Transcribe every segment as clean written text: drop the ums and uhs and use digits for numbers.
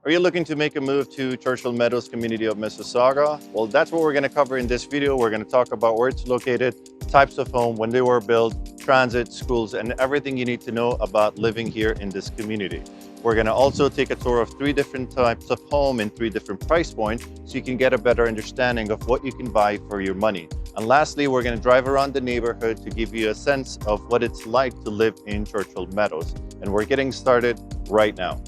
Are you looking to make a move to Churchill Meadows community of Mississauga? Well, that's what we're going to cover in this video. We're going to talk about where it's located, types of home, when they were built, transit, schools, and everything you need to know about living here in this community. We're going to also take a tour of 3 different types of home in 3 different price points so you can get a better understanding of what you can buy for your money. And lastly, we're going to drive around the neighborhood to give you a sense of what it's like to live in Churchill Meadows. And we're getting started right now.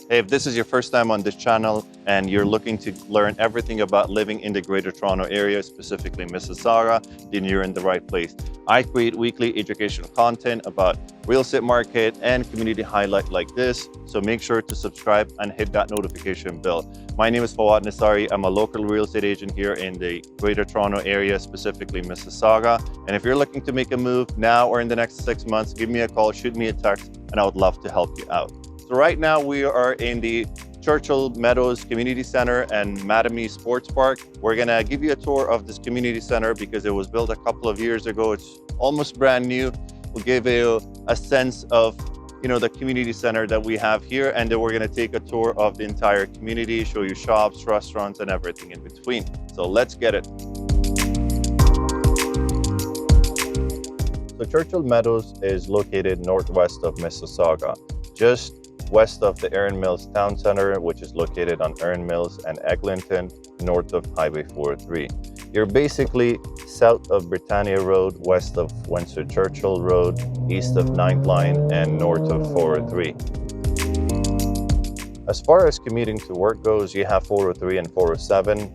Hey, if this is your first time on this channel and you're looking to learn everything about living in the Greater Toronto Area, specifically Mississauga, then you're in the right place. I create weekly educational content about real estate market and community highlight like this, so make sure to subscribe and hit that notification bell. My name is Fawad Nissari. I'm a local real estate agent here in the Greater Toronto Area, specifically Mississauga. And if you're looking to make a move now or in the next 6 months, give me a call, shoot me a text, and I would love to help you out. So right now we are in the Churchill Meadows Community Center and Mattamy Sports Park. We're gonna give you a tour of this community center because it was built a couple of years ago. It's almost brand new. We'll give you a sense of, the community center that we have here, and then we're gonna take a tour of the entire community, show you shops, restaurants, and everything in between. So let's get it. So Churchill Meadows is located northwest of Mississauga, just west of the Erin Mills Town Center, which is located on Erin Mills and Eglinton, north of Highway 403. You're basically south of Britannia Road, west of Winston Churchill Road, east of 9th Line, and north of 403. As far as commuting to work goes, you have 403 and 407.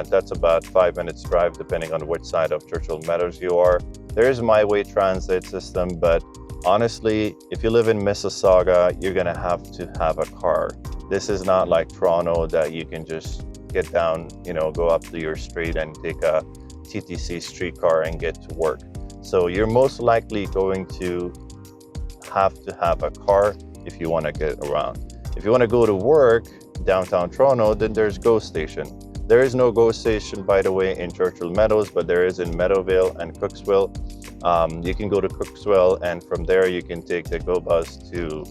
That's about 5 minutes drive, depending on which side of Churchill Meadows you are. There is my way transit system, but honestly, if you live in Mississauga, you're gonna have to have a car. This is not like Toronto that you can just get down, go up to your street and take a TTC streetcar and get to work. So you're most likely going to have a car if you wanna get around. If you wanna go to work downtown Toronto, then there's GO Station. There is no GO Station, by the way, in Churchill Meadows, but there is in Meadowvale and Cooksville. You can go to Cooksville, and from there you can take the GO bus to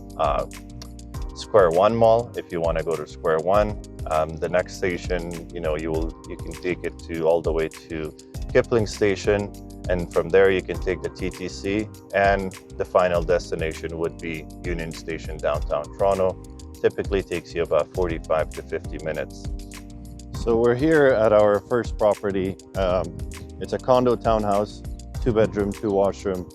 Square One Mall if you want to go to Square One. The next station, you can take it all the way to Kipling Station, and from there you can take the TTC, and the final destination would be Union Station, downtown Toronto. Typically takes you about 45 to 50 minutes. So we're here at our first property. It's a condo townhouse, 2-bedroom, 2-washroom.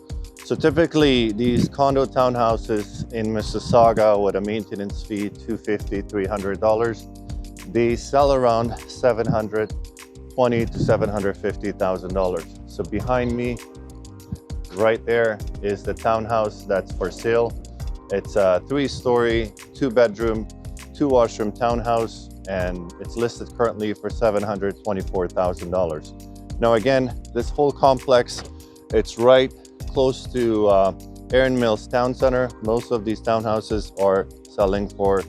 So typically these condo townhouses in Mississauga with a maintenance fee, $250, $300, they sell around $720,000 to $750,000. So behind me, right there, is the townhouse that's for sale. It's a 3-story, 2-bedroom, 2-washroom townhouse, and it's listed currently for $724,000. Now again, this whole complex, it's right close to Erin Mills Town Center. Most of these townhouses are selling for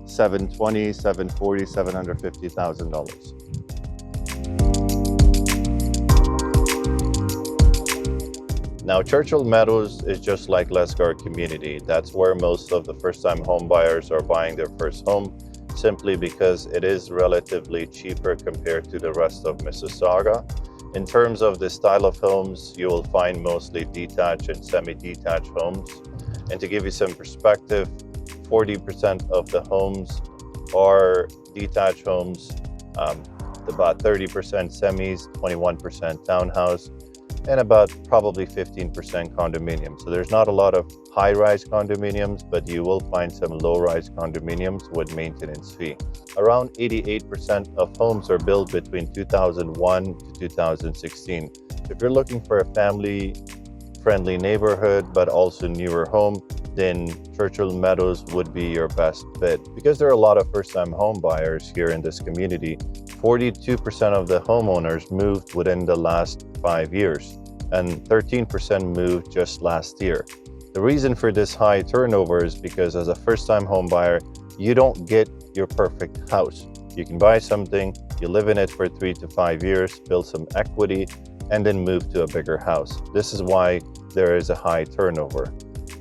$720,000, $740,000, $750,000. Now, Churchill Meadows is just like Lesgar community. That's where most of the first-time home buyers are buying their first home, simply because it is relatively cheaper compared to the rest of Mississauga. In terms of the style of homes, you will find mostly detached and semi-detached homes. And to give you some perspective, 40% of the homes are detached homes, about 30% semis, 21% townhouse, and about probably 15% condominiums. So there's not a lot of high-rise condominiums, but you will find some low-rise condominiums with maintenance fee. Around 88% of homes are built between 2001 to 2016. If you're looking for a family friendly neighborhood, but also newer home, then Churchill Meadows would be your best bet. Because there are a lot of first-time home buyers here in this community, 42% of the homeowners moved within the last 5 years, and 13% moved just last year. The reason for this high turnover is because as a first-time home buyer, you don't get your perfect house. You can buy something, you live in it for 3 to 5 years, build some equity, and then move to a bigger house. This is why there is a high turnover.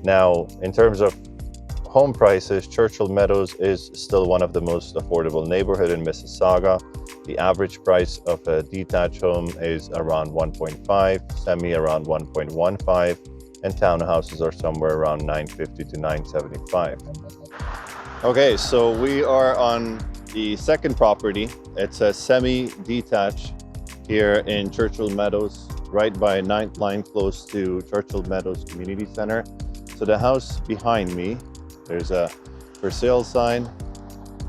Now, in terms of home prices, Churchill Meadows is still one of the most affordable neighborhood in Mississauga. The average price of a detached home is around 1.5, semi around 1.15, and townhouses are somewhere around 950 to 975. Okay, so we are on the second property. It's a semi-detached here in Churchill Meadows, right by 9th line, close to Churchill Meadows Community Center. So the house behind me, there's a for sale sign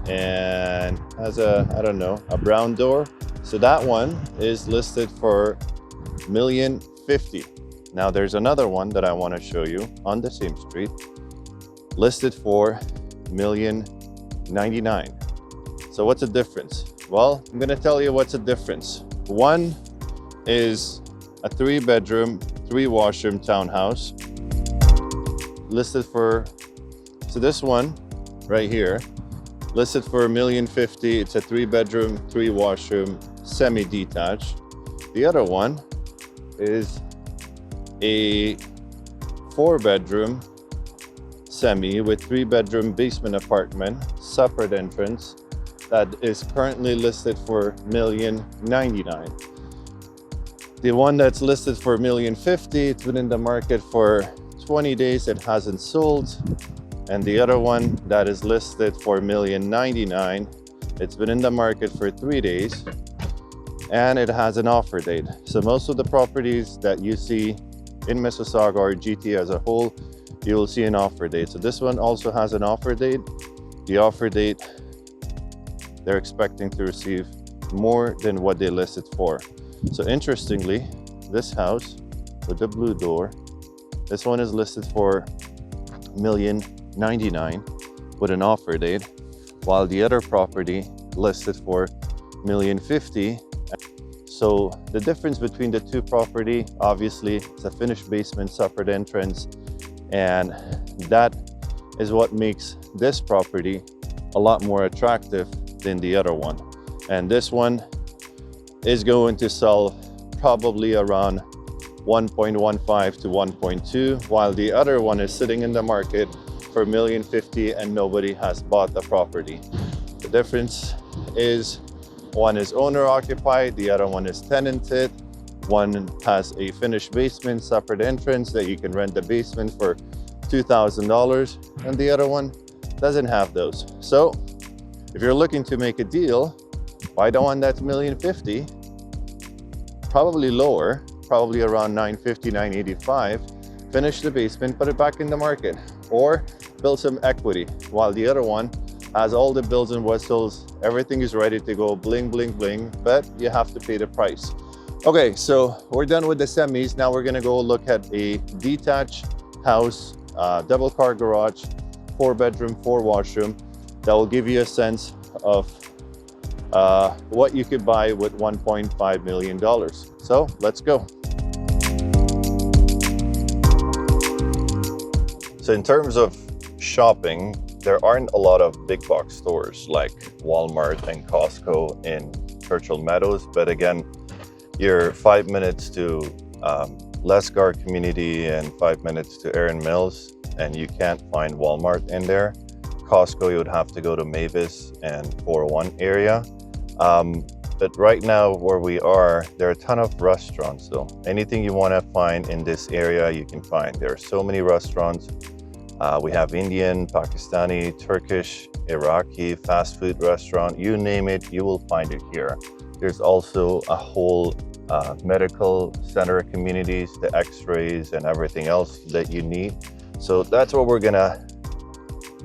and has a, I don't know, a brown door. So that one is listed for $1,050,000. Now there's another one that I want to show you on the same street, listed for $1,099,000. So what's the difference? Well, I'm going to tell you what's the difference. One is a 3-bedroom, 3-washroom townhouse listed for, so this one right here, listed for $1,050,000. It's a 3-bedroom, 3-washroom, semi-detached. The other one is a 4-bedroom semi with 3-bedroom basement apartment, separate entrance, that is currently listed for $1,099,000. The one that's listed for $1,050,000, it's been in the market for 20 days, it hasn't sold. And the other one that is listed for $1,099,000, it's been in the market for 3 days and it has an offer date. So most of the properties that you see in Mississauga or GTA as a whole, you will see an offer date. So this one also has an offer date. The offer date, they're expecting to receive more than what they listed for. So interestingly, this house with the blue door, this one is listed for $1,099,000 with an offer date, while the other property listed for $1,050,000. So the difference between the two property, obviously, it's a finished basement, separate entrance, and that is what makes this property a lot more attractive than the other one. And this one is going to sell probably around 1.15 to 1.2, while the other one is sitting in the market for $1,050,000 and nobody has bought the property. The difference is one is owner occupied, the other one is tenanted. One has a finished basement, separate entrance that you can rent the basement for $2,000, and the other one doesn't have those. So if you're looking to make a deal, buy the one that's $1,050,000, probably lower, probably around $950,000, $985,000, finish the basement, put it back in the market, or build some equity, while the other one has all the bells and whistles, everything is ready to go, bling, bling, bling, but you have to pay the price. Okay, so we're done with the semis. Now we're gonna go look at a detached house, double car garage, 4-bedroom, 4-washroom, that will give you a sense of what you could buy with $1.5 million. So let's go. So in terms of shopping, there aren't a lot of big box stores like Walmart and Costco in Churchill Meadows, but again, you're 5 minutes to Lesgar community and 5 minutes to Erin Mills, and you can't find Walmart in there. Costco, you would have to go to Mavis and 401 area. But right now where we are, there are a ton of restaurants though. Anything you want to find in this area, you can find. There are so many restaurants. We have Indian, Pakistani, Turkish, Iraqi, fast food restaurant, you name it, you will find it here. There's also a whole medical center communities, the x-rays and everything else that you need. So that's where we're gonna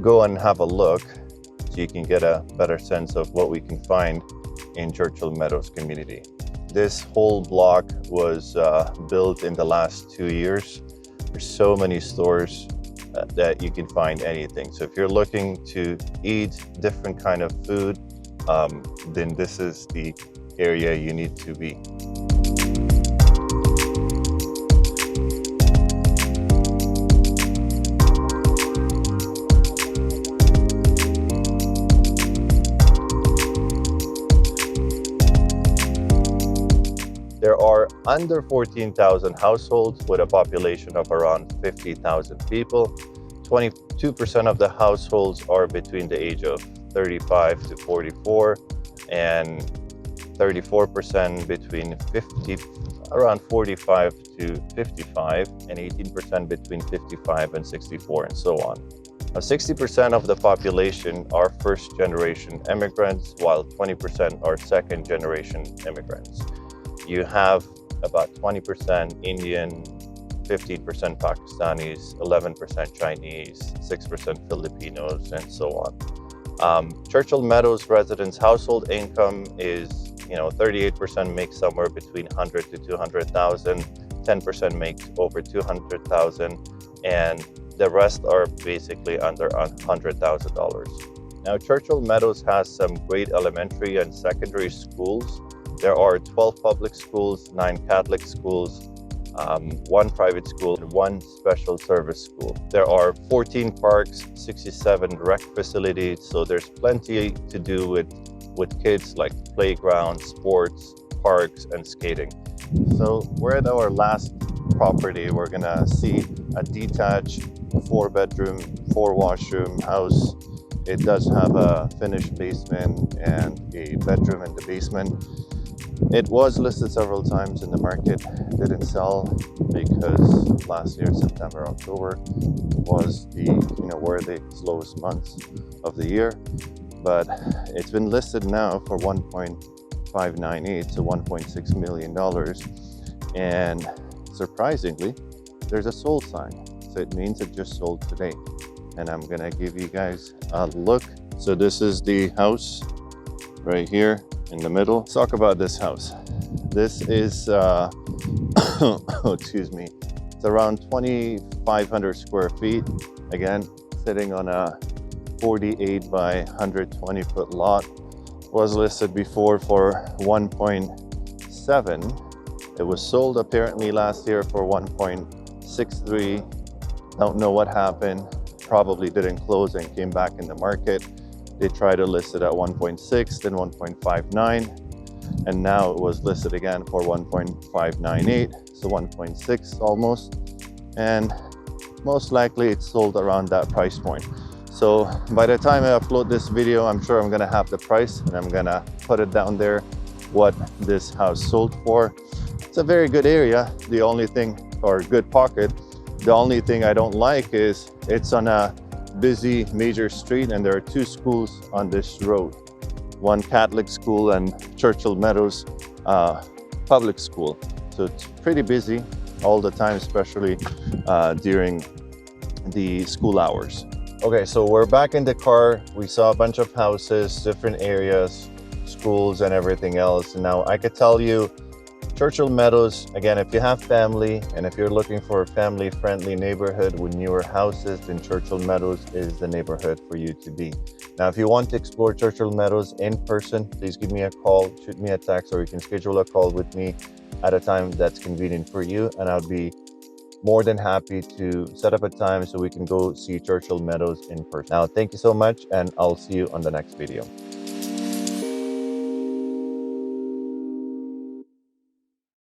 go and have a look so you can get a better sense of what we can find in Churchill Meadows community. This whole block was built in the last 2 years. There's so many stores that you can find anything. So if you're looking to eat different kind of food, then this is the area you need to be. There are under 14,000 households with a population of around 50,000 people. 22% of the households are between the age of 35 to 44, and 34% between around 45 to 55, and 18% between 55 and 64, and so on. Now, 60% of the population are first-generation immigrants, while 20% are second-generation immigrants. You have about 20% Indian, 15% Pakistanis, 11% Chinese, 6% Filipinos, and so on. Churchill Meadows residents' household income is, 38% make somewhere between 100 to 200,000, 10% make over 200,000, and the rest are basically under $100,000. Now, Churchill Meadows has some great elementary and secondary schools. There are 12 public schools, 9 Catholic schools, 1 private school, and 1 special service school. There are 14 parks, 67 rec facilities, so there's plenty to do with kids, like playgrounds, sports, parks, and skating. So we're at our last property. We're gonna see a detached 4-bedroom, 4-washroom house. It does have a finished basement and a bedroom in the basement. It was listed several times in the market, didn't sell because last year, September, October was were the slowest months of the year. But it's been listed now for $1.598 to $1.6 million. And surprisingly, there's a sold sign. So it means it just sold today. And I'm gonna give you guys a look. So this is the house right here in the middle. Let's talk about this house. This is, excuse me, it's around 2,500 square feet. Again, sitting on a 48 by 120 foot lot. Was listed before for 1.7. It was sold apparently last year for 1.63. Don't know what happened. Probably didn't close and came back in the market. They tried to list it at 1.6, then 1.59, and now it was listed again for 1.598, so 1.6 almost, and most likely it's sold around that price point. So by the time I upload this video, I'm sure I'm gonna have the price, and I'm gonna put it down there what this house sold for. It's a very good area. The only thing, or good pocket, the only thing I don't like is it's on a busy major street, and there are 2 schools on this road, 1 Catholic school and Churchill Meadows public school. So it's pretty busy all the time, especially during the school hours. Okay, so we're back in the car. We saw a bunch of houses, different areas, schools, and everything else. And now I could tell you, Churchill Meadows, again, if you have family and if you're looking for a family-friendly neighborhood with newer houses, then Churchill Meadows is the neighborhood for you to be. Now, if you want to explore Churchill Meadows in person, please give me a call, shoot me a text, or you can schedule a call with me at a time that's convenient for you, and I'll be more than happy to set up a time so we can go see Churchill Meadows in person. Now, thank you so much, and I'll see you on the next video.